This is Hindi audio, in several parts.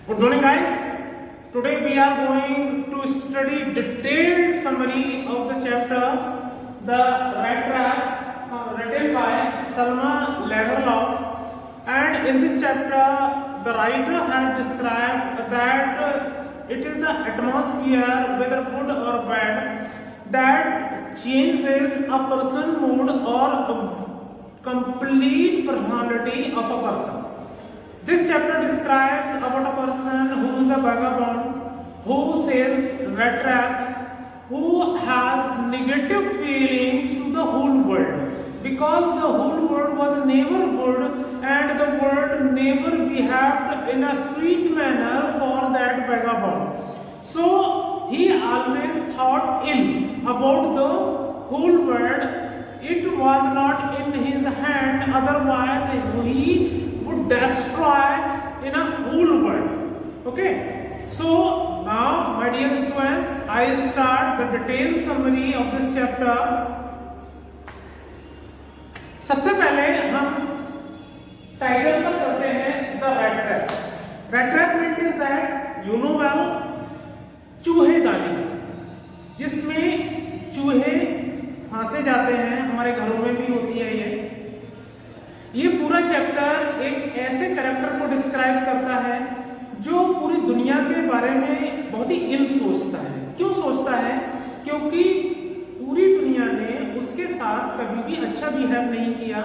Good morning, guys. Today we are going to study detailed summary of the chapter The Rat Trap, written by Salma Lagerlof. And in this chapter, the writer has described that it is the atmosphere, whether good or bad, that changes a person's mood or a complete personality of a person. This chapter describes about a person who is a vagabond, who sells rat traps, who has negative feelings to the whole world, because the whole world was never good and the world never behaved in a sweet manner for that vagabond. So he always thought ill about the whole world. It was not in his hand, otherwise he would destroy in a whole world. Okay, so now my dear students, I start the detailed summary of this chapter. सबसे पहले हम टाइटल पर चलते हैं the rat trap. Rat trap means is that you know well चूहेदानी, जिसमें चूहे फांसे जाते हैं. हमारे घरों में भी होती है ये पूरा चैप्टर एक ऐसे कैरेक्टर को डिस्क्राइब करता है जो पूरी दुनिया के बारे में बहुत ही इल सोचता है. क्यों सोचता है? क्योंकि पूरी दुनिया ने उसके साथ कभी भी अच्छा बिहेव नहीं किया.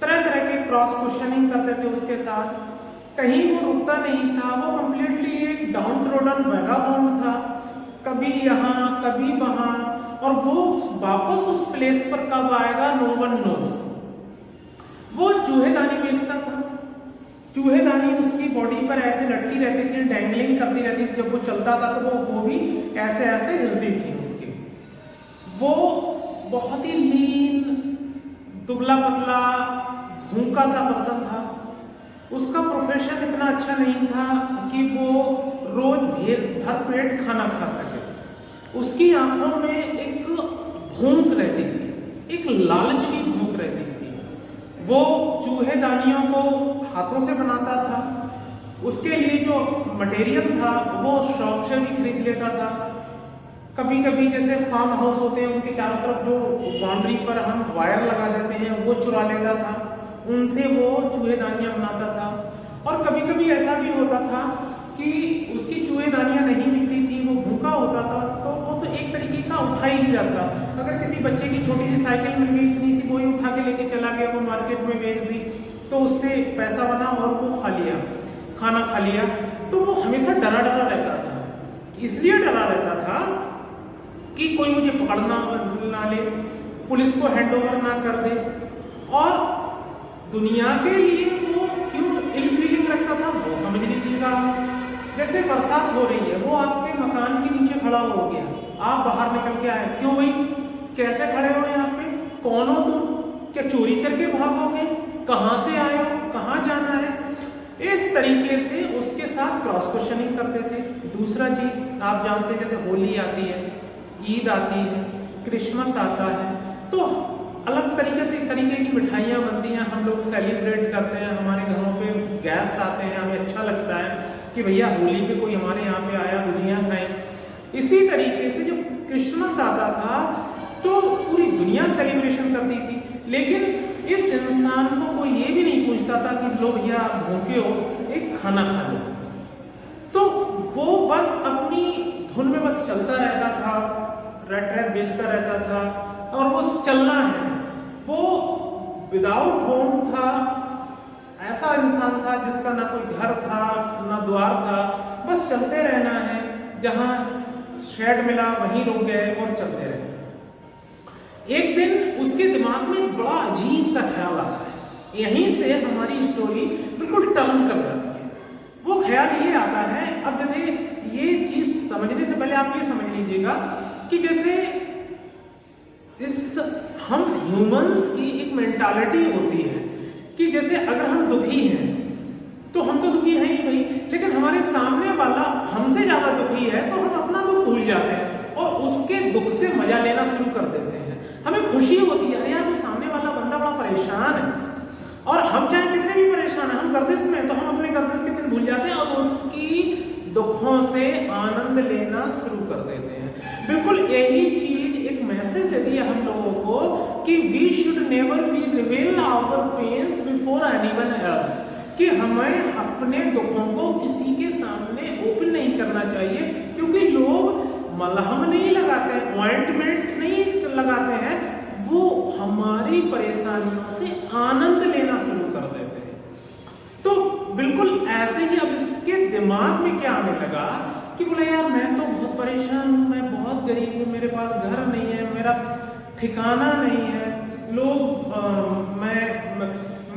तरह तरह के क्रॉस क्वेश्चनिंग करते थे उसके साथ. कहीं वो रुकता नहीं था. वो कंप्लीटली एक डाउन ट्रोडन वैगाबॉन्ड था, कभी यहाँ कभी वहाँ, और वो वापस उस प्लेस पर कब आएगा नो वन नोज. वो चूहेदानी बेचता था. चूहेदानी उसकी बॉडी पर ऐसे लटकी रहती थी, डैंगलिंग करती रहती थी. जब वो चलता था तो वो भी ऐसे ऐसे हिलती थी उसकी. वो बहुत ही लीन, दुबला पतला, भूखा सा पर्सन था. उसका प्रोफेशन इतना अच्छा नहीं था कि वो रोज भर पेट खाना खा सके. उसकी आंखों में एक भूख रहती थी, एक लालच की भूख रहती थी. वो चूहेदानियों को हाथों से बनाता था. उसके लिए जो मटेरियल था वो शॉप से भी खरीद लेता था. कभी कभी जैसे फार्म हाउस होते हैं उनके चारों तरफ जो बाउंड्री पर हम वायर लगा देते हैं वो चुरा लेता था. उनसे वो चूहेदानियाँ बनाता था. और कभी कभी ऐसा भी होता था कि उसकी चूहेदानियाँ नहीं मिलती थी, वो भूखा होता था, तो वो तो एक तरीके का उठा ही नहीं रहा था. अगर किसी बच्चे की छोटी सी साइकिल मिल गई, इतनी सी, वही उठा के लेके चला गया, वो मार्केट में बेच दी, तो उससे पैसा बना और वो खा लिया, खाना खा लिया. तो वो हमेशा डरा डरा रहता था. इसलिए डरा रहता था कि कोई मुझे पकड़ना ना ले, पुलिस को हैंड ओवर ना कर दे. और दुनिया के लिए वो क्यों इल फीलिंग रखता था वो समझ लीजिएगा. जैसे बरसात हो रही है, वो आपके मकान के नीचे खड़ा हो गया, आप बाहर निकल के आए. क्यों भाई, कैसे खड़े हो यहाँ पे? कौन हो तुम? क्या चोरी करके भागोगे? कहाँ से आए हो? कहाँ जाना है? इस तरीके से उसके साथ क्रॉस क्वेश्चनिंग करते थे. दूसरा चीज आप जानते हैं, जैसे होली आती है, ईद आती है, क्रिसमस आता है, तो अलग तरीके की मिठाइयाँ बनती हैं, हम लोग सेलिब्रेट करते हैं. हमारे घरों पे गेस्ट आते हैं, हमें अच्छा लगता है कि भैया होली पे कोई हमारे यहाँ पे आया, गुजियाँ खाएं. इसी तरीके से जब क्रिसमस आता था तो पूरी दुनिया सेलिब्रेशन करती थी. लेकिन इस इंसान को कोई ये भी नहीं पूछता था कि लो भैया आप भूखे हो, एक खाना खा लो. तो वो बस अपनी धुन में बस चलता रहता था, रैट ट्रैप बेचता रहता था, और वो चलना है. वो विदाउट होम था, ऐसा इंसान था जिसका ना कोई घर था ना द्वार था, बस चलते रहना है. जहाँ शेड मिला वहीं रुक गए और चलते रहे. एक दिन उसके दिमाग में एक बड़ा अजीब सा ख्याल आता है. यहीं से हमारी स्टोरी बिल्कुल टर्न कर जाती है. वो ख्याल ये आता है, अब जैसे ये चीज समझने से पहले आप ये समझ लीजिएगा कि जैसे इस हम ह्यूमंस की एक मेंटालिटी होती है कि जैसे अगर हम दुखी हैं तो हम तो दुखी हैं ही भाई, लेकिन हमारे सामने वाला हमसे ज़्यादा दुखी है तो हम अपना दुख भूल जाते हैं और उसके दुख से मजा लेना शुरू कर देते हैं. हमें खुशी होती है, अरे यार वो सामने वाला बंदा बड़ा परेशान है, और हम चाहे कितने भी परेशान हैं, हम गर्दिश में, तो हम अपने गर्दिश के दिन भूल जाते हैं और उसकी दुखों से आनंद लेना शुरू कर देते हैं। बिल्कुल यही चीज एक मैसेज दे दिया हम लोगों को कि we should never be reveal our pains before anyone else, कि हमें अपने दुखों को किसी के सामने ओपन नहीं करना चाहिए, क्योंकि लोग मलहम नहीं लगाते हैं, ऑइंटमेंट नहीं लगाते हैं, वो हमारी परेशानियों से आनंद लेना शुरू कर देते हैं। तो बिल्कुल ऐसे ही अब इसके दिमाग में क्या आने लगा कि बोले यार मैं तो बहुत परेशान हूँ, मैं बहुत गरीब हूँ, मेरे पास घर नहीं है, मेरा ठिकाना नहीं है, लोग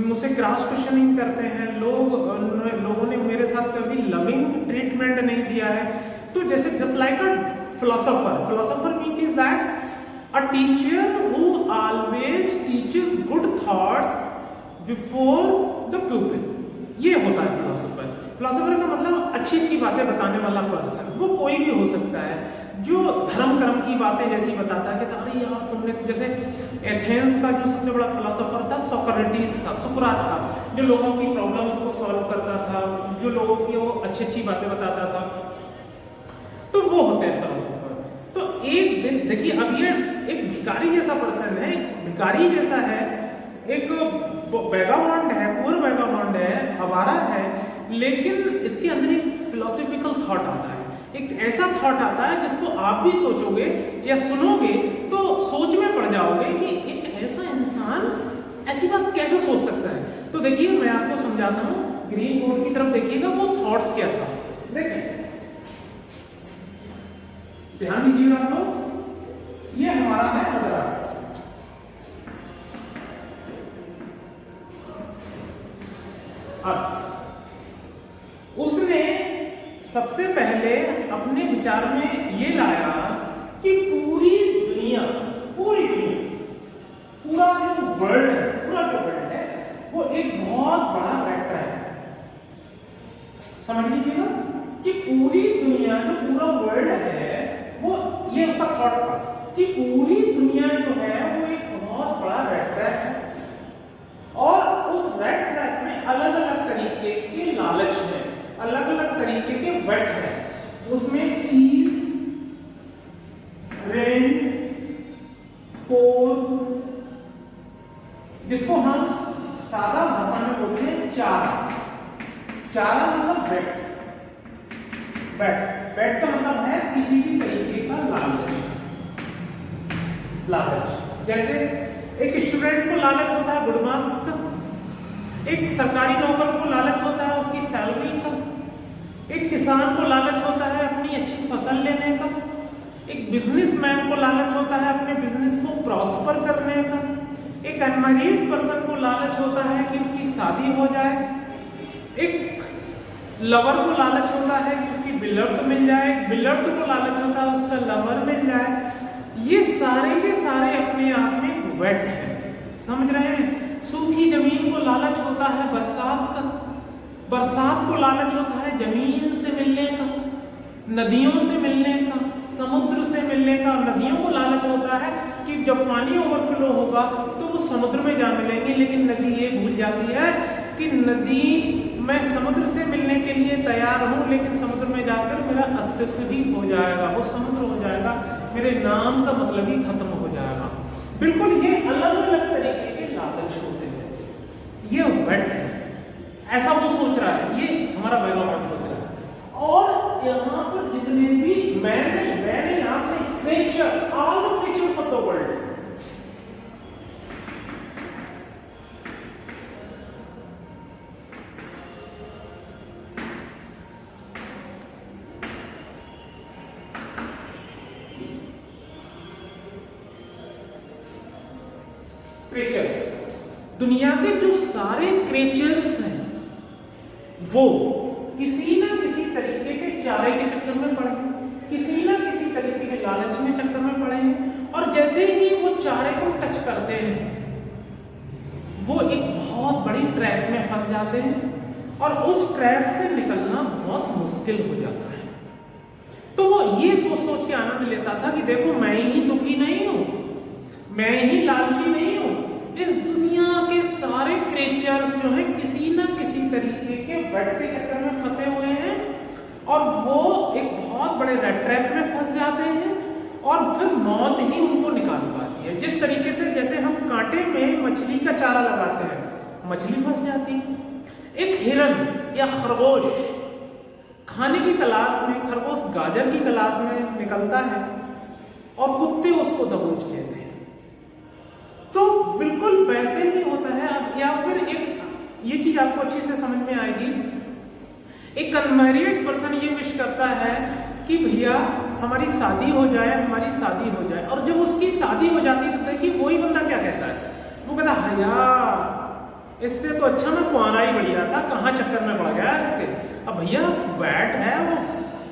मुझसे क्रॉस क्वेश्चनिंग करते हैं, लोगों ने मेरे साथ कभी लविंग ट्रीटमेंट नहीं दिया है। तो जैसे just like a philosopher mean is that a teacher who always teaches good thoughts before the प्यूपिल, ये होता है फिलोसोफर। फिलोसोफर का मतलब अच्छी अच्छी बातें बताने वाला पर्सन, वो कोई भी हो सकता है, जो धर्म कर्म की बातें जैसी बताता है कि अरे यार तुमने, जैसे एथेंस का जो सबसे बड़ा फिलोसोफर था सुकरात था, जो लोगों की प्रॉब्लम्स को सॉल्व करता था, जो लोगों की वो अच्छी अच्छी बातें बताता था, तो वो होते हैं फिलोसोफर। तो एक दिन देखिए, अब ये एक भिखारी जैसा पर्सन है, भिखारी जैसा है, एक वैगाबॉन्ड है, पुअर वैगाबॉन्ड है, आवारा है, लेकिन इसके अंदर एक फिलोसॉफिकल थॉट आता है, एक ऐसा थॉट आता है जिसको आप भी सोचोगे या सुनोगे तो सोच में पड़ जाओगे कि एक ऐसा इंसान ऐसी बात कैसे सोच सकता है। तो देखिए मैं आपको समझाता हूँ, ग्रीन बोर्ड की तरफ देखिएगा, वो थॉट्स क्या था, देखिए ध्यान दीजिएगा आप लोग, ये हमारा है खतरा। अब उसने सबसे पहले अपने विचार में ये लाया कि पूरा जो वर्ल्ड है वो एक बहुत बड़ा वेक्टर है। समझ लीजिएगा कि पूरी दुनिया, जो पूरा वर्ल्ड है, वो ये उसका थॉट था कि पूरी दुनिया जो है वो एक बहुत बड़ा रेड ट्रैक है, और उस रेड ट्रैक में अलग अलग तरीके के लालच है, अलग अलग तरीके के वेट है। उसमें चीज, रेंट, पोर्क, जिसको हम सादा भाषा में बोलते हैं चारा मतलब वेट का मतलब है किसी भी तरीके का लालच। जैसे एक स्टूडेंट को लालच होता है गुड मार्क्स का, एक सरकारी नौकर को लालच होता है उसकी सैलरी का, एक किसान को लालच होता है अपनी अच्छी फसल लेने का, एक बिजनेसमैन को लालच होता है अपने बिजनेस को प्रॉस्पर करने का, एक अनमैरिड पर्सन को लालच होता है कि उसकी शादी हो जाए, एक लवर को लालच होता है कि उसकी बिलव्ड मिल जाए, बिलव्ड को लालच होता है उसका लवर मिल जाए। ये सारे के सारे अपने आप में वेट है, समझ रहे हैं। सूखी जमीन को लालच होता है बरसात का, बरसात को लालच होता है जमीन से मिलने का, नदियों से मिलने का, समुद्र से मिलने का। नदियों को लालच होता है कि जब पानी ओवरफ्लो होगा तो वो समुद्र में जा मिलेंगे, लेकिन नदी ये भूल जाती है कि नदी, मैं समुद्र से मिलने के लिए तैयार हूँ, लेकिन समुद्र में जाकर मेरा अस्तित्व ही हो जाएगा, वो समुद्र हो जाएगा, मेरे नाम का मतलब ही खत्म हो जाएगा। बिल्कुल ये अलग अलग तरीके के लालच होते हैं, ये वेट है, ऐसा वो सोच रहा है, ये हमारा वैज्ञानिक सोच रहा है। और यहाँ पर जितने भी मैं नहीं आप नहीं, creatures, all the creatures of the world, दुनिया के जो सारे क्रिएचर्स हैं वो किसी ना किसी तरीके के चारे के चक्कर में पड़े, किसी ना किसी तरीके के लालच में चक्कर में पड़े हैं, और जैसे ही वो चारे को टच करते हैं वो एक बहुत बड़ी ट्रैप में फंस जाते हैं, और उस ट्रैप से निकलना बहुत मुश्किल हो जाता है। तो वो ये सोच के आनंद लेता था कि देखो मैं ही दुखी नहीं हूं, मैं ही लालची नहीं हूं, इस दुनिया के सारे क्रिएचर्स जो हैं किसी ना किसी तरीके के वेट के चक्कर में फंसे हुए हैं, और वो बड़े रेड ट्रैप में फंस जाते हैं और फिर मौत ही उनको निकाल पाती है। जिस तरीके से जैसे हम कांटे में मछली का चारा लगाते हैं, मछली फंस जाती है। एक हिरन या खरगोश खाने की तलाश में, खरगोश गाजर की तलाश में निकलता है और कुत्ते उसको दबोच लेते हैं। तो बिल्कुल वैसे ही होता है। अब या फिर एक ये चीज आपको अच्छी से समझ में आएगी, एक अनमैरिड पर्सन ये विश करता है कि भैया हमारी शादी हो जाए, हमारी शादी हो जाए, और जब उसकी शादी हो जाती है तो देखिए वही बंदा क्या कहता है, वो कहता है यार इससे तो अच्छा मैं कुआरा ही बढ़िया था, कहाँ चक्कर में पड़ गया इसके। अब भैया बैट है वो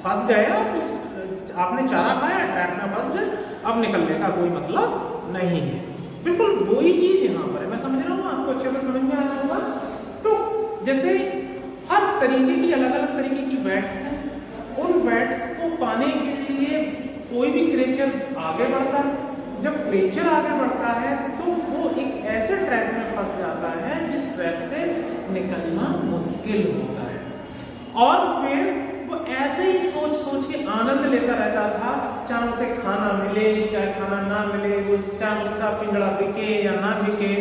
फंस गया, उस आपने चारा खाया, ट्रैप में फंस गए, अब निकलने का कोई मतलब नहीं है। बिल्कुल वही चीज यहाँ पर है। मैं समझ रहा हूँ आपको अच्छे से समझ में आया होगा। तो जैसे हर तरीके की अलग अलग तरीके की वैट्स हैं, उन वैट्स को पाने के लिए कोई भी क्रिएचर आगे बढ़ता है। जब क्रिएचर आगे बढ़ता है तो वो एक ऐसे ट्रैप में फंस जाता है जिस ट्रैप से निकलना मुश्किल होता है, और फिर वो ऐसे ही सोच सोच के आनंद लेता रहता था, चाहे उसे खाना मिले चाहे खाना ना मिले, वो चाहे उसका पिंजड़ा बिके या ना बिके,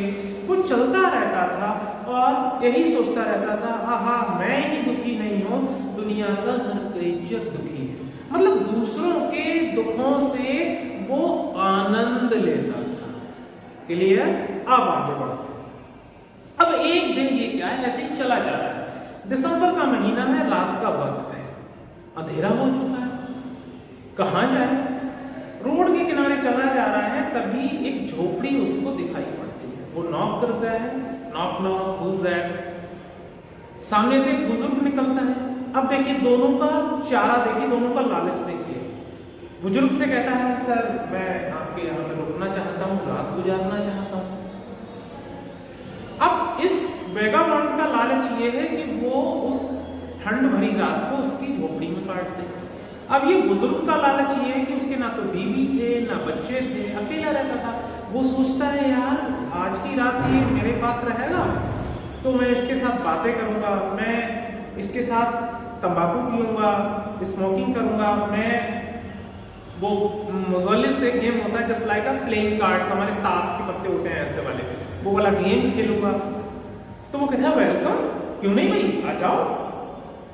वो चलता रहता था और यही सोचता रहता था, आहा मैं ही दुखी नहीं हूँ, दुनिया का हर क्रिएचर दुखी है। मतलब दूसरों के दुखों से वो आनंद लेता था। क्लियर? अब आगे बढ़ते हैं। अब एक दिन ये क्या है, ऐसे ही चला जा रहा है, दिसंबर का महीना है, रात का वक्त है, अंधेरा हो चुका है, कहाँ जाए, रोड के किनारे चला जा रहा है, तभी एक झोपड़ी उसको दिखाई पड़ती है। वो नॉक करता है, नॉक नॉक हूज दैट। सामने से एक बुजुर्ग निकलता है। अब देखिए दोनों का चारा देखिए, दोनों का लालच देखिए। बुजुर्ग से कहता है, सर मैं आपके यहाँ पे रुकना चाहता हूँ, रात गुजारना चाहता हूँ। अब इस वेगाबॉन्ड का लालच ये है कि वो उस ठंड भरी रात को उसकी झोपड़ी में काट दे। अब ये बुजुर्ग का लालच ये है कि उसके ना तो बीवी थे ना बच्चे थे, अकेला रहता था। वो सोचता है यार आज की रात ये मेरे पास रहेगा तो मैं इसके साथ बातें करूंगा, मैं इसके साथ तंबाकू पीऊंगा, स्मोकिंग करूंगा, मैं वो मुज़ल्लिस से गेम होता है जस्ट लाइक अ प्लेइंग कार्ड्स, हमारे ताश के पत्ते होते हैं ऐसे वाले, वो वाला गेम खेलूंगा। तो वो कहता है वेलकम, क्यों नहीं भाई आ जाओ।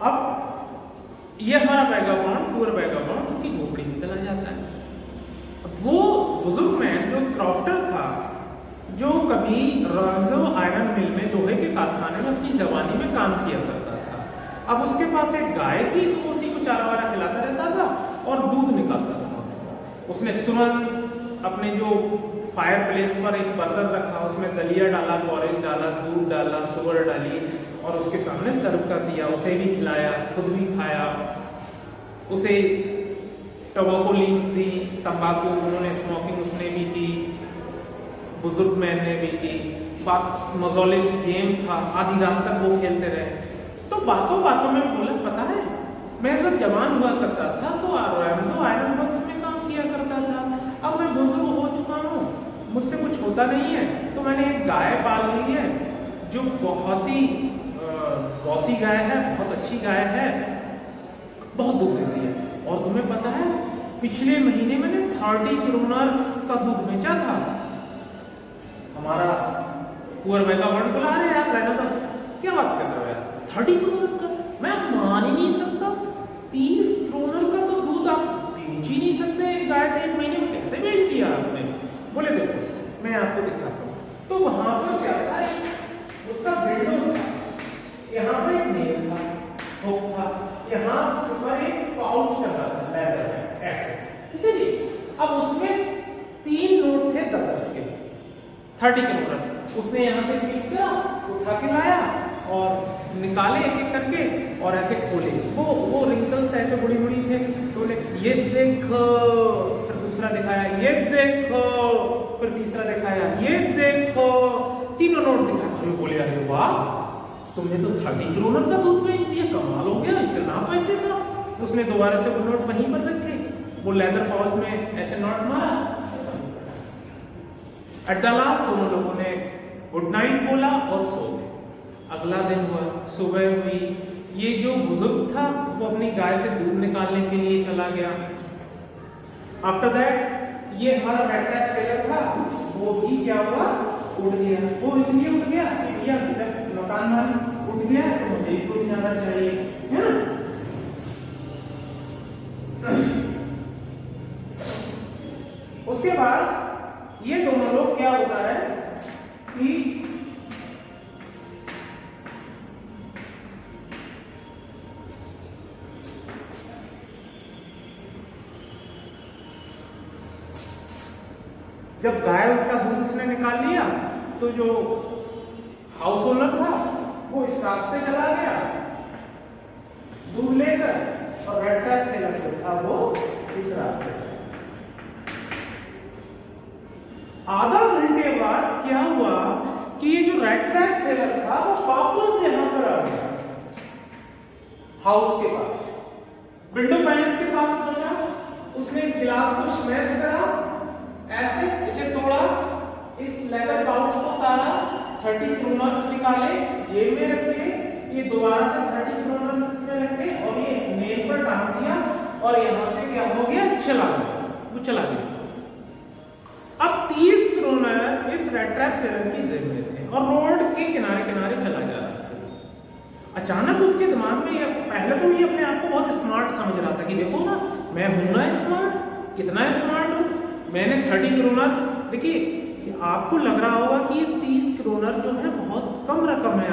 अब ये हमारा वेगाबॉन्ड, पूरा वेगाबॉन्ड उसकी झोपड़ी में चला जाता है। अब वो बुजुर्ग मैन जो क्रॉफ्टर था, जो कभी रॉन्जो आयरन मिल में लोहे के कारखाने में अपनी जवानी में काम किया करता था, अब उसके पास एक गाय थी तो उसी को चारा वारा खिलाता रहता था और दूध निकालता था उसका। उसने तुरंत अपने जो फायर प्लेस पर एक बर्तन रखा, उसमें दलिया डाला, पॉरेज डाला, दूध डाला, शुगर डाली और उसके सामने सर्व कर दिया। उसे भी खिलाया, खुद भी खाया, उसे टोबैको लीव्स दी, तंबाकू, उन्होंने स्मोकिंग उसने भी की, बुजुर्ग मैन ने भी की। बात मजोलिस गेम था, आधी रात तक वो खेलते रहे। तो बातों बातों में बोला, पता है मैं जब जवान हुआ करता था तो रॉन्जो आयरन वर्क्स में काम किया करता था, अब मैं बुजुर्ग हो चुका हूँ, मुझसे कुछ होता नहीं है, तो मैंने एक गाय पाल ली है जो बहुत ही बॉसी गाय है, बहुत अच्छी गाय है, बहुत दूध देती है। और तुम्हें पता है पिछले महीने मैंने 30 क्रोनर्स का दूध बेचा था। हमारा पुअर वेगाबॉन्ड बुला रहे यार, रहना तो क्या बात कर रहे हो यार, 30 क्रोनर का, मैं मान ही नहीं सकता। 30 क्रोनर का तो दूध आप बेच ही नहीं सकते एक गाय से, एक महीने में कैसे बेच दिया आपने। बोले देखो मैं आपको दिखाता हूँ। तो वहां पर क्या था, उसका विंडो था, यहाँ पर एक नेल था, हुक था, यहाँ पर एक पाउच लगा था लेदर में ऐसे, ठीक है जी। अब उसमें 3 नोट थे 10 के, 30 के नोट। उसने यहाँ से पीस किया, उठा के लाया और निकाले एक एक करके और ऐसे खोले। वो रिंकल्स ऐसे बुड़ी बुड़ी थे, तो बोले ये देखो, फिर दूसरा दिखाया, ये देखो, फिर तीसरा दिखाया, ये देखो, तीनों नोट दिखाया। अरे बोले अरे वाह, तुमने तो 30 क्रोनर का दूध बेच दिया, कमाल हो गया, इतना पैसे का। उसने दोबारा से वो नोट वहीं पर रखे, वो लेदर पाउच में ऐसे नोट मारा। एट द लास्ट दोनों लोगों ने गुड नाइट बोला और सो गए। अगला दिन हुआ, सुबह हुई, ये जो बुजुर्ग था वो अपनी अपनी गाय से दूध निकालने के लिए चला गया। आफ्टर दैट ये हमारा रेड ट्रैप सेलर था, वो भी क्या हुआ, उड़ गया। वो इसलिए उड़ गया कि भैया जब मकान मालिक उड़ गया तो मुझे भी उड़ जाना चाहिए, है ना। उसके बाद ये दोनों लोग क्या होता है कि जब गाय का दूध उसने निकाल लिया तो जो हाउस ओनर था वो इस रास्ते चला गया दूध लेकर, और रेड ट्रैप सेलर जो था वो इस रास्ते। आधा घंटे बाद क्या हुआ कि ये जो रेड ट्रैप सेलर था वो वापस यहां पर आ गया, हाउस के पास, विंडो पैनल्स के पास पहुंचा। उसने इस गिलास को स्मैश करा, ऐसे इसे तोड़ा, इस लेदर पाउच को उतारा, 30 क्रोनर्स निकाले, जेब में रखे, ये दोबारा से 30 क्रोनर्स इसमें रखे और ये नेल पर टांग दिया, और यहां से क्या हो गया, चला गया, वो चला गया। अब 30 क्रोनर इस रेड ट्रैप सेलर की जेब में थे और रोड के किनारे किनारे चला जा रहा था। अचानक उसके दिमाग में पहले तो ये अपने आप को बहुत स्मार्ट समझ रहा था कि देखो ना, मैं हूं ना स्मार्ट, कितना स्मार्ट हूं, मैंने 30 क्रोनर्स, देखिए आपको लग रहा होगा कि ये 30 क्रोनर जो है बहुत कम रकम है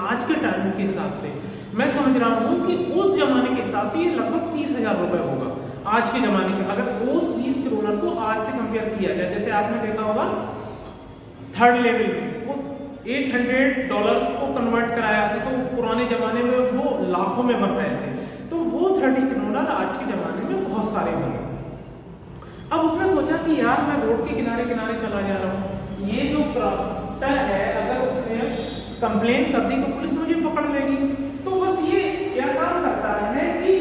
आज के टाइम के हिसाब से। मैं समझ रहा हूँ कि उस जमाने के हिसाब से ये लगभग 30,000 रुपए होगा आज के जमाने के। अगर वो 30 क्रोनर को आज से कंपेयर किया जाए, जैसे आपने देखा होगा थर्ड लेवल में वो $800 को कन्वर्ट कराया था, तो पुराने जमाने में वो लाखों में बन रहे थे, तो वो 30 क्रोनर आज के जमाने में बहुत सारे बने। अब उसने सोचा कि यार मैं रोड के किनारे किनारे चला जा रहा हूँ, ये जो क्राफ्टर है अगर उसने कंप्लेन कर दी तो पुलिस मुझे पकड़ लेगी। तो बस ये क्या काम करता है कि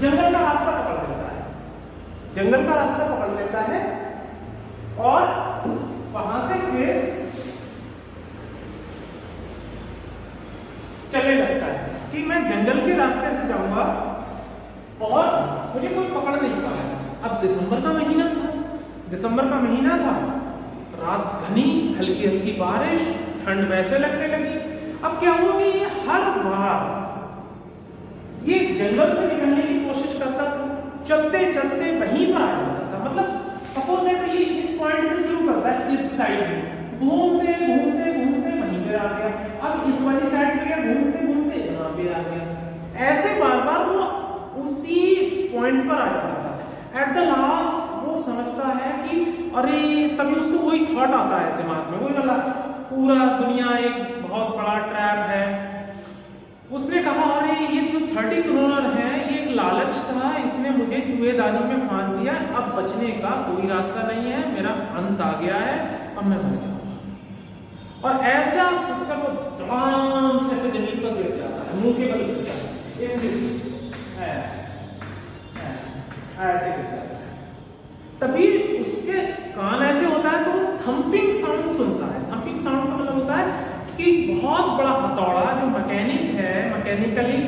जंगल का रास्ता पकड़ लेता है, जंगल का रास्ता पकड़ लेता है और वहां से फिर चलने लगता है कि मैं जंगल के रास्ते से जाऊंगा और मुझे कोई पकड़ नहीं पाएगा। अब दिसंबर का महीना था, रात घनी, हल्की हल्की बारिश, ठंड वैसे लगने लगी। अब क्या हुआ कि ये हर बार ये जंगल से निकलने की कोशिश करता था, चलते चलते वहीं पर आ जाता था। मतलब सपोज दैट ये इस पॉइंट से शुरू करता है, इस साइड में घूमते घूमते घूमते वहीं पे आ गया, अब इस वाली साइड पे घूमते घूमते यहाँ पे आ गया, ऐसे बार बार वो उसी पॉइंट पर आ जाता था। एट द लास्ट वो समझता है कि अरे, तभी उसको वही थॉट आता है दिमाग में, वही वाला पूरा दुनिया एक बहुत बड़ा ट्रैप है। उसने कहा अरे ये जो 30 क्रोनर है ये एक लालच था, इसने मुझे चूहेदानी में फांस दिया, अब बचने का कोई रास्ता नहीं है, मेरा अंत आ गया है, अब मैं मर जाऊंगा। और ऐसा सोचकर वो धड़ाम से ऐसे जमीन पर गिर जाता है, मुंह के बल गिर जाता है, ऐसे गिर जाता है। तभी उसके कान ऐसे होता है तो वो थंपिंग साउंड सुनता है। थंपिंग साउंड का मतलब होता है कि बहुत बड़ा हथौड़ा जो मैकेनिक है, मैकेनिकली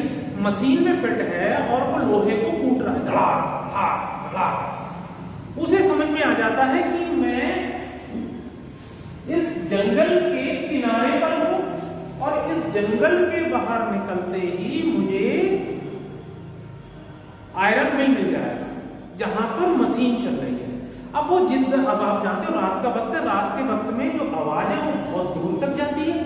मशीन में फिट है और वो लोहे को कूट रहा है, धड़ाक धड़ाक धड़ाक। उसे समझ में आ जाता है कि मैं इस जंगल के किनारे पर हूं और इस जंगल के बाहर निकलते ही मुझे आयरन मिल जाएगा जहां पर मशीन चल रही है। अब वो जिद, अब आप जानते हो रात का वक्त है, रात के वक्त में जो आवाज है वो बहुत दूर तक जाती है,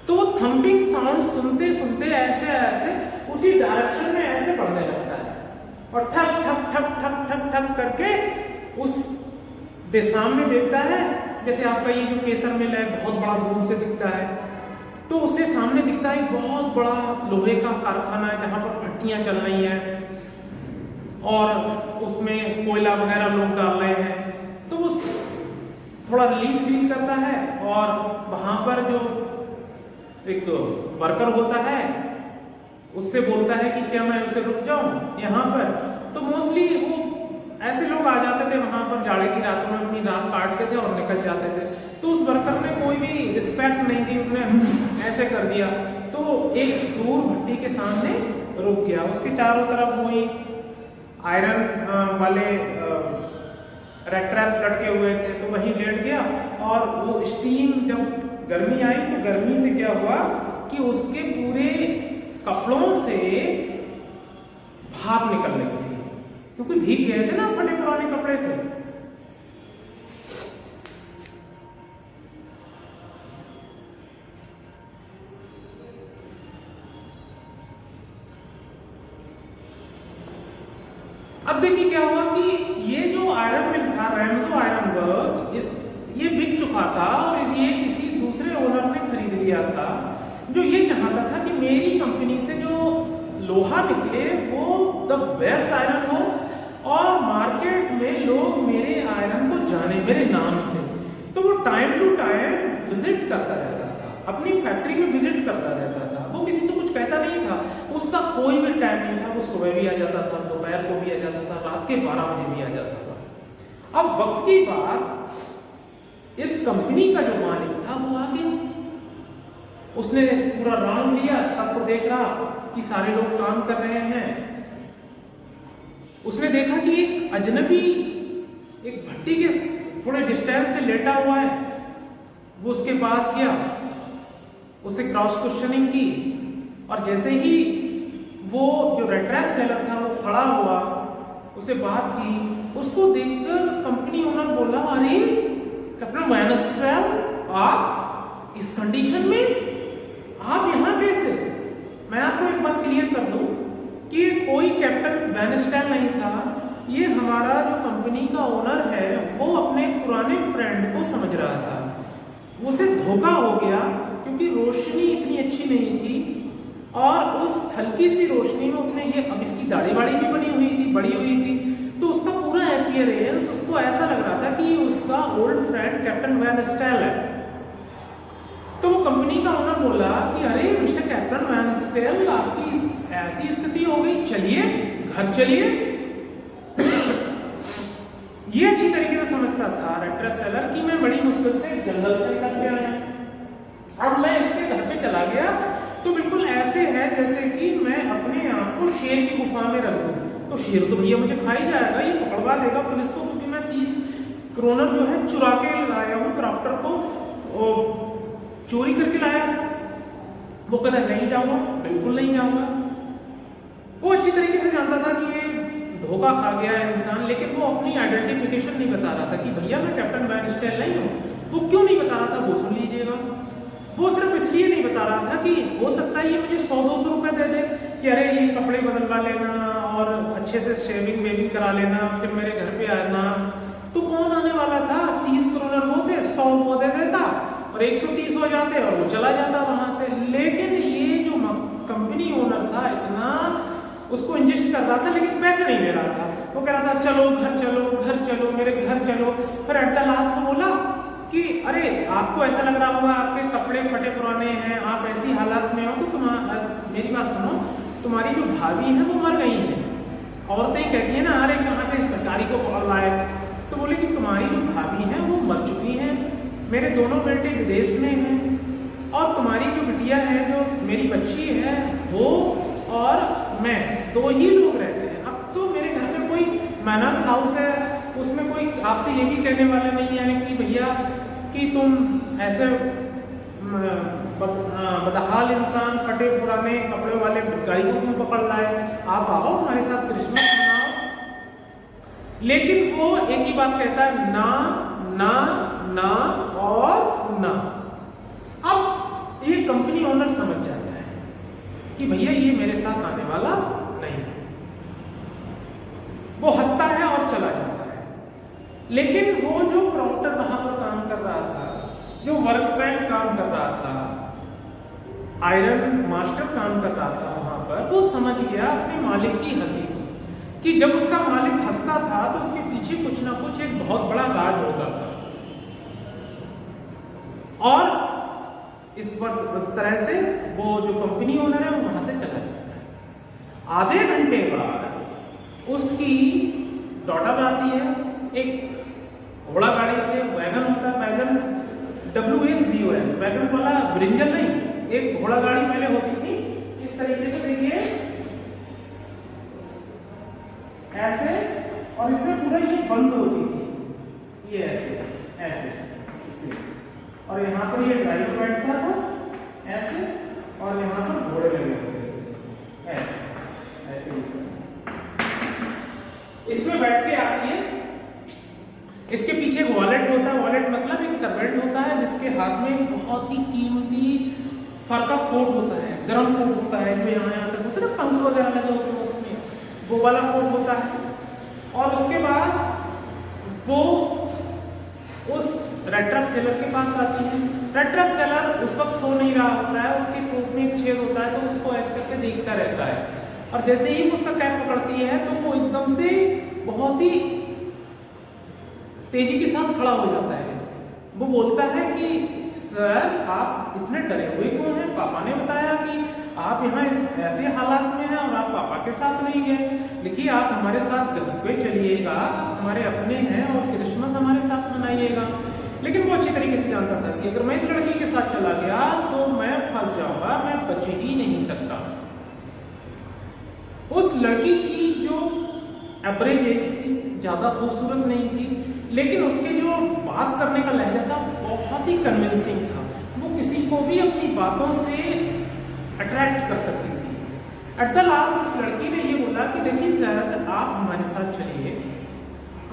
तो वो थंपिंग साउंड सुनते सुनते ऐसे ऐसे उसी डायरेक्शन में ऐसे बढ़ने लगता है और ठप ठप ठप ठप ठप ठप करके उस दिशा में देखता है। जैसे आपका ये जो केसर मिल है बहुत बड़ा दूर से दिखता है, तो उससे सामने दिखता है बहुत बड़ा लोहे का कारखाना है जहां पर भट्टियां चल रही हैं और उसमें कोयला वगैरह लोग डाल रहे हैं। तो वो थोड़ा रिलीफ फील करता है और वहां पर जो एक वर्कर होता है उससे बोलता है कि क्या मैं उसे रुक जाऊं यहाँ पर। तो मोस्टली वो ऐसे लोग आ जाते थे वहां पर जाड़े की रातों में, अपनी रात काटते थे और निकल जाते थे। तो उस वर्कर ने कोई भी रिस्पेक्ट नहीं दी, उसने ऐसे कर दिया। तो एक दूर भट्टी के सामने रुक गया। उसके चारों तरफ वही आयरन वाले रेड ट्रैप्स लटके हुए थे, तो वहीं लेट गया। और वो स्टीम जब गर्मी आई तो गर्मी से क्या हुआ कि उसके पूरे कपड़ों से भाप निकल रही थी, क्योंकि भीग गए थे ना, फटे पुराने कपड़े थे। अब देखिए क्या हुआ कि ये जो आयरन मिल था, रैमजो आयरन वर्क, ये बिक चुका था और ये किसी दूसरे ओनर ने खरीद लिया था, जो ये चाहता था कि मेरी कंपनी से जो लोहा निकले वो द बेस्ट आयरन हो और मार्केट में लोग मेरे आयरन को जाने मेरे नाम से। तो वो टाइम टू टाइम विजिट करता रहता था, अपनी फैक्ट्री में विजिट करता रहता था। वो किसी से कुछ कहता नहीं था, उसका कोई भी टाइम नहीं था। वो सुबह भी आ जाता था, दोपहर को भी आ जाता था, रात के 12 बजे भी आ जाता था। अब वक्त की बात, इस कंपनी का जो मालिक था वो आ गया। उसने पूरा राउंड लिया, सबको देख रहा कि सारे लोग काम कर रहे हैं। उसने देखा कि एक अजनबी एक भट्टी के थोड़े डिस्टेंस से लेटा हुआ है। वो उसके पास गया, उससे क्रॉस क्वेश्चनिंग की, और जैसे ही वो जो रेड ट्रैप सेलर था वो खड़ा हुआ, उसे बात की। उसको देखकर कंपनी ओनर बोला, अरे कैप्टन वैन एस्ट्रेल, आप इस कंडीशन में, आप यहाँ कैसे? मैं आपको एक बात क्लियर कर दूं कि कोई कैप्टन वैन एस्ट्रेल नहीं था। ये हमारा जो कंपनी का ओनर है वो अपने पुराने फ्रेंड को समझ रहा था। उसे धोखा हो गया क्योंकि रोशनी इतनी अच्छी नहीं थी, और उस हल्की सी रोशनी में उसने ये, अब इसकी दाढ़ी वाड़ी भी बनी हुई थी, बड़ी हुई थी, तो उसका पूरा अपीयरेंस उसको ऐसा लग रहा था कि उसका old friend Captain Van Estrel है। तो वो कंपनी का ओनर बोला कि अरे मिस्टर कैप्टन वैन एस्ट्रेल, आपकी ऐसी स्थिति हो गई, चलिए घर चलिए। ये अच्छी तरीके से समझता था रेड ट्रैप सेलर कि मैं बड़ी मुश्किल से जंगल से निकल के आया, अब मैं इसके घर पे चला गया तो बिल्कुल ऐसे है जैसे कि मैं अपने आप को शेर की गुफा में रख दूं। तो शेर तो भैया मुझे खा ही जाएगा, ये पकड़वा देगा पुलिस को, क्योंकि मैं 30 क्रोनर जो है चुरा के लाया हूँ, क्राफ्टर को चोरी करके लाया था। वो कहता नहीं जाऊंगा, बिल्कुल नहीं जाऊंगा। वो अच्छी तरीके से जानता था कि ये धोखा खा गया है इंसान, लेकिन वो अपनी आइडेंटिफिकेशन नहीं बता रहा था कि भैया मैं कैप्टन वैन एस्ट्रेल नहीं हूँ। वो क्यों नहीं बता रहा था वो सुन लीजिएगा। वो सिर्फ इसलिए नहीं बता रहा था कि हो सकता है ये मुझे 100-200 रुपए दे दे कि अरे ये कपड़े बदलवा लेना और अच्छे से शेविंग वेविंग करा लेना, फिर मेरे घर पे आना। तो कौन आने वाला था? 30 क्रोनर वो थे, 100 वो दे देता और 130 हो जाते और वो चला जाता वहां से। लेकिन ये जो कंपनी ओनर था इतना उसको इंजेस्ट कर रहा था, लेकिन पैसे नहीं दे रहा था। वो कह रहा था चलो घर चलो, घर चलो, मेरे घर चलो। फिर एट द लास्ट में बोला कि अरे आपको ऐसा लग रहा होगा आपके कपड़े फटे पुराने हैं, आप ऐसी हालात में हो, तो मेरी बात सुनो, तुम्हारी जो भाभी है वो मर गई है। औरतें कहती है ना, अरे कहाँ से इस भिखारी को पकड़ लाए। तो बोले कि तुम्हारी जो भाभी है वो मर चुकी है, मेरे दोनों बेटे विदेश में हैं, और तुम्हारी जो बिटिया है, जो मेरी बच्ची है, वो और मैं 2 ही लोग रहते हैं। अब तो मेरे घर में कोई मैनर्स हाउस है, उसमें कोई आपसे ये भी कहने वाला नहीं है कि भैया कि तुम ऐसे बदहाल इंसान, फटे पुराने कपड़े वाले भिखारी को क्यों पकड़ लाए, आप आओ हमारे साथ क्रिसमस मनाओ। लेकिन वो एक ही बात कहता है, ना ना ना और ना। अब ये कंपनी ओनर समझ जाता है कि भैया ये मेरे साथ आने वाला नहीं। वो हंसता है और चला जाता है। लेकिन वो जो क्रॉफ्टर वहां पर काम कर रहा था, जो वर्कमैन काम कर रहा था, आयरन मास्टर काम कर रहा था वहां पर, वो समझ गया अपने मालिक की हंसी को, कि जब उसका मालिक हंसता था तो उसके पीछे कुछ ना कुछ एक बहुत बड़ा राज होता था। और इस तरह से वो जो कंपनी ओनर है वो वहां से चला जाता है। आधे घंटे बाद उसकी डॉटर आती है, एक घोड़ा गाड़ी से, वैगन होता है, वैगन WAGN, वैगन वाला ब्रिंजल नहीं, एक घोड़ा गाड़ी पहले होती थी इस तरीके से, देखिए ऐसे, और इसमें पूरा ये बंद होती थी, ये ऐसे ऐसे इससे, और यहाँ पर ये ड्राइवर बैठता था ऐसे, और यहाँ पर घोड़े लगे होते थे ऐसे ऐसे। इसमें बैठ के आती है, इसके पीछे वॉलेट होता है, वॉलेट मतलब एक सर्वेंट होता है जिसके हाथ में बहुत ही कीमती फर का कोट होता है, गर्म कोट होता है, जो यहाँ तक होता है ना, पंख वगैरह लगे होते हैं उसमें, वो वाला कोट होता है। और उसके बाद वो उस रेट्रप सेलर के पास आती है। रेट्रप सेलर उस वक्त सो नहीं रहा होता है, उसके कोट में एक छेद होता है, तो उसको ऐसे करके देखता रहता है, और जैसे ही उसका कैप पकड़ती है तो वो एकदम से बहुत ही तेजी के साथ खड़ा हो जाता है। वो बोलता है कि सर आप इतने डरे हुए क्यों हैं? पापा ने बताया कि आप यहाँ इस ऐसे हालात में हैं और आप पापा के साथ नहीं गए। देखिए आप हमारे साथ घर पे चलिएगा, हमारे अपने हैं, और क्रिसमस हमारे साथ मनाइएगा। लेकिन वो अच्छी तरीके से जानता था कि अगर मैं इस लड़की के साथ चला गया तो मैं फंस जाऊंगा, मैं बच ही नहीं सकता। उस लड़की की जो एवरेज एज थी, ज़्यादा खूबसूरत नहीं थी, लेकिन उसके जो बात करने का लहजा था बहुत ही कन्विंसिंग था। वो किसी को भी अपनी बातों से अट्रैक्ट कर सकती थी। एट द लास्ट उस लड़की ने ये बोला कि देखिए सर आप हमारे साथ चलिए,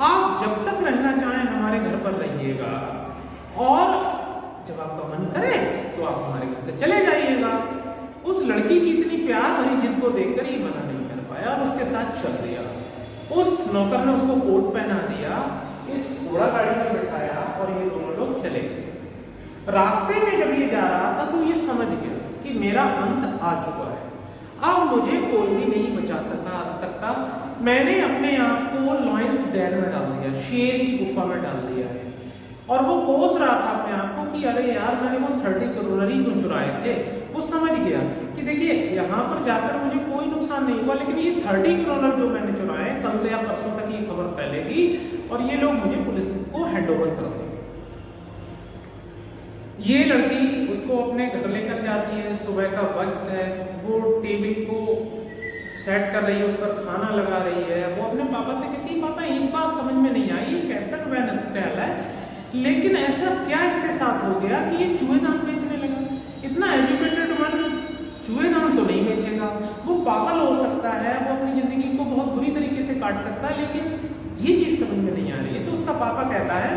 आप जब तक रहना चाहें हमारे घर पर रहिएगा, और जब आपका मन करे तो आप हमारे घर से चले जाइएगा। उस लड़की की इतनी प्यार भरी जिद को देखकर ये मना नहीं कर पाया और उसके साथ चल दिया। उस नौकर ने उसको कोट पहना दिया, इस घोड़ा गाड़ी में बैठाया, और ये दोनों लोग चले गए। रास्ते में जब ये जा रहा था तो ये समझ गया कि मेरा अंत आ चुका है, अब मुझे कोई भी नहीं बचा सकता। मैंने अपने आप को लॉयंस डेन में डाल दिया, शेर की गुफा में डाल दिया है। और वो कोस रहा था अपने आप को कि अरे यार मैंने वो 30 करोड़ ही क्यों चुराए थे। वो समझ गया कि देखिए यहाँ पर जाकर मुझे कोई नुकसान नहीं हुआ, लेकिन ये 30 करोड़ जो मैंने चुराए, कल या परसों तक ये खबर फैलेगी और ये लोग मुझे पुलिस को हैंडओवर कर देंगे। ये लड़की उसको अपने घर लेकर जाती है, सुबह का वक्त है, वो टेबल को सेट कर रही है, उस पर खाना लगा रही है। वो अपने पापा से कहती है पापा एक बात समझ में नहीं आई, कैप्टन वैन एस्टेल है, लेकिन ऐसा क्या इसके साथ हो गया कि ये चूहेदान बेचने लगा? इतना एजुकेटेड मन चूहेदान तो नहीं बेचेगा। वो पागल हो सकता है, वो अपनी जिंदगी को बहुत बुरी तरीके से काट सकता है, लेकिन ये चीज समझ में नहीं आ रही है। तो उसका पापा कहता है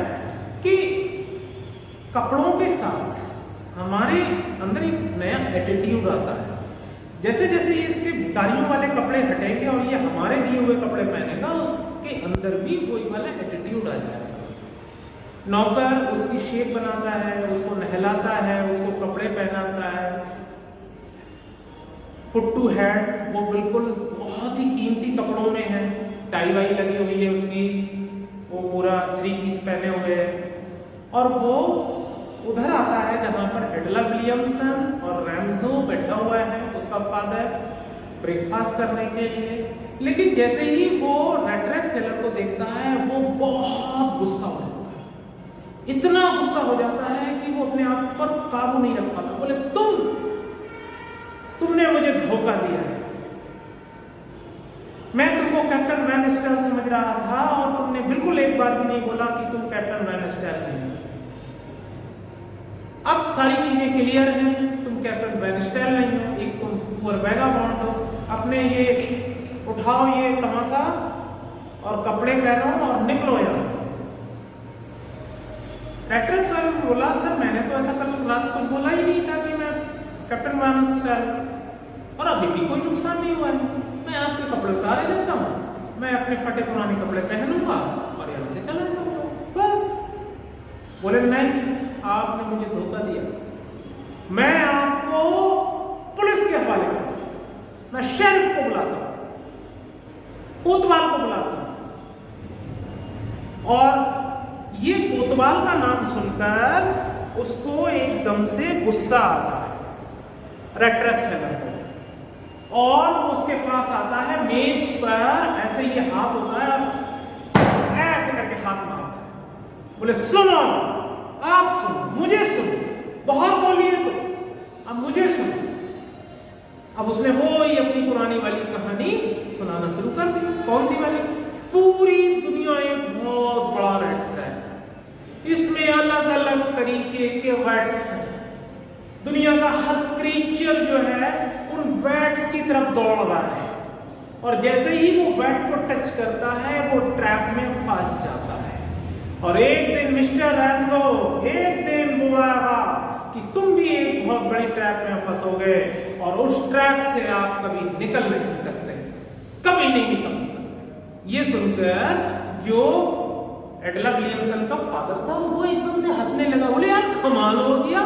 कि कपड़ों के साथ हमारे अंदर एक नया एटीट्यूड आता है। जैसे जैसे ये इसके भिखारियों वाले कपड़े हटेंगे और ये हमारे दिए हुए कपड़े पहनेगा, उसके अंदर भी वही वाला एटीट्यूड आ जाएगा। नौकर उसकी शेप बनाता है, उसको नहलाता है, उसको कपड़े पहनाता है, फुट टू हेड वो बिल्कुल बहुत ही कीमती कपड़ों में है, टाई वाई लगी हुई है उसकी, वो पूरा 3 पीस पहने हुए है। और वो उधर आता है जहां पर एडला विलियमसन और रैम्सो बैठा हुआ है, उसका फादर, ब्रेकफास्ट करने के लिए। लेकिन जैसे ही वो रेट्रैप सेलर को देखता है वो बहुत गुस्सा हो जाता है, इतना गुस्सा हो जाता है कि वो अपने आप पर काबू नहीं रख पाता। बोले तुमने मुझे धोखा दिया है, मैं तुमको कैप्टन वैन एस्टेल समझ रहा था और तुमने बिल्कुल एक बार भी नहीं बोला कि तुम कैप्टन वैन एस्टेल नहीं। अब सारी चीजें क्लियर हैं, तुम कैप्टन वैन एस्टेल नहीं हो, एक तुम पुअर वैगाबॉन्ड हो। अपने ये उठाओ ये तमाशा और कपड़े पहनो और निकलो यहां से। रेट्रैप सेलर बोला सर मैंने तो ऐसा कल रात कुछ बोला ही नहीं था कि मैं कैप्टन वैन एस्टेल, और अभी भी कोई नुकसान नहीं हुआ है, मैं आपके कपड़े उतारे देता हूँ, मैं अपने फटे पुराने कपड़े पहनूंगा और यहाँ से चला जाऊंगा बस। बोले नहीं, आपने मुझे धोखा दिया, मैं आपको पुलिस के हवाले करता हूँ, मैं शेरिफ को बुलाता हूँ, कोतवाल को बुलाता हूँ। और ये कोतवाल का नाम सुनकर उसको एकदम से गुस्सा आता है रेट्रैप सेलर को, और उसके पास आता है मेज पर, ऐसे ये हाथ होता है, ऐसे करके हाथ मारता है। बोले सुनो, आप सुनो, मुझे सुनो, बहुत बोलिए तो अब मुझे सुनो। अब उसने वो ही अपनी पुरानी वाली कहानी सुनाना शुरू कर दी। कौन सी वाली? पूरी दुनिया एक बहुत बड़ा रहता है, इसमें अलग अलग तरीके के वर्ड्स हैं। दुनिया का हर क्रीचर जो है उन वर्ड्स की तरफ दौड़ रहा है, और जैसे ही वो वर्ड को टच करता है वो ट्रैप में फंस जाता है। और एक दिन मिस्टर रैंजो, एक दिन वो आएगा कि तुम भी एक बहुत बड़ी ट्रैप में फंसोगे, और उस ट्रैप से आप कभी निकल नहीं सकते, कभी नहीं निकल सकते। ये सुनकर जो एडला विलियमसन का फादर था वो एकदम से हंसने लगा। बोले यार कमाल हो गया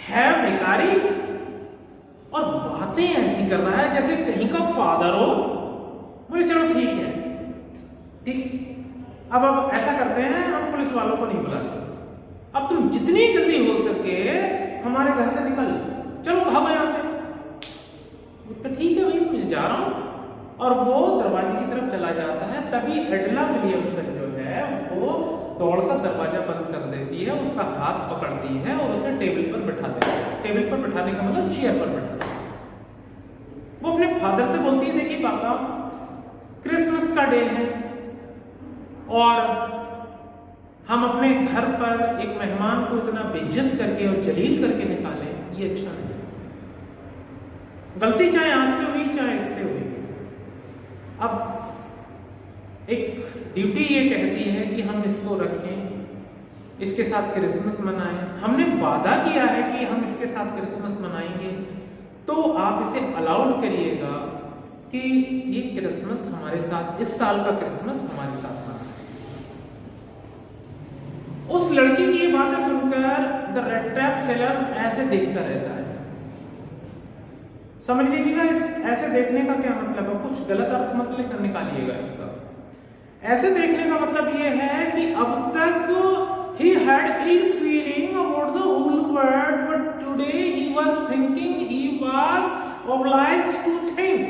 है भिखारी, और बातें ऐसी कर रहा है जैसे कहीं का फादर हो। बोले चलो ठीक है, ठीक, अब ऐसा करते हैं, हम पुलिस वालों को नहीं बुलाते, अब तुम जितनी जल्दी हो सके हमारे घर से निकल चलो, भागो यहां से। उसका ठीक है भाई, मैं जा रहा हूं, और वो दरवाजे की तरफ चला जाता है। तभी एडला विलियमसन जो है वो दौड़कर दरवाजा बंद कर देती है, उसका हाथ पकड़ती है और उसे टेबल पर बैठा देती है। टेबल पर बैठाने का मतलब चेयर पर बैठा देती है। वो अपने फादर से बोलती है, देखिए पापा, क्रिसमस का डे है और हम अपने घर पर एक मेहमान को इतना बेइज्जत करके और जलील करके निकालें, ये अच्छा नहीं। गलती चाहे आपसे हुई चाहे इससे हुई, अब एक ड्यूटी ये कहती है कि हम इसको रखें, इसके साथ क्रिसमस मनाएं। हमने वादा किया है कि हम इसके साथ क्रिसमस मनाएंगे, तो आप इसे अलाउड करिएगा कि ये क्रिसमस हमारे साथ, इस साल का क्रिसमस हमारे साथ मनाएं। उस लड़की की ये बातें सुनकर द रेड ट्रैप सेलर ऐसे देखता रहता है। समझ लीजिएगा इस ऐसे देखने का क्या मतलब है, कुछ गलत अर्थ मत निकालिएगा इसका। ऐसे देखने का मतलब ये है कि अब तक he had ill feeling about the whole world, but today he was thinking, he was obliged to think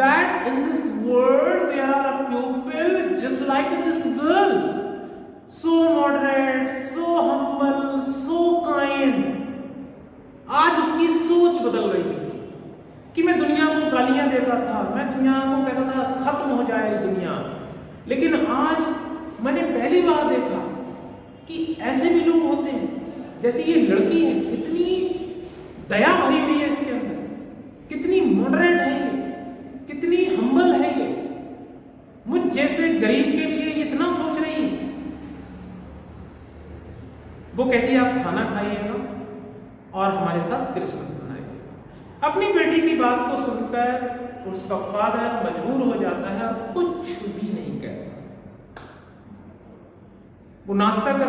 that in this world there are a people just like this girl, so moderate, so humble, so kind। आज उसकी सोच बदल रही थी कि मैं दुनिया को गालियां देता था, मैं दुनिया को कहता था खत्म हो जाए दुनिया, लेकिन आज मैंने पहली बार देखा कि ऐसे भी लोग होते हैं। जैसे ये लड़की है, कितनी दया भरी हुई है इसके अंदर, कितनी मॉडरेट है ये, कितनी हम्बल है ये, मुझ जैसे गरीब के लिए इतना सोच रही है। वो कहती है आप खाना खाइएगा और हमारे साथ क्रिसमस मनाइएगा। अपनी बेटी की बात को सुनकर उसका फादर मजबूर हो जाता है और कुछ भी नहीं कहता। वो नाश्ता करता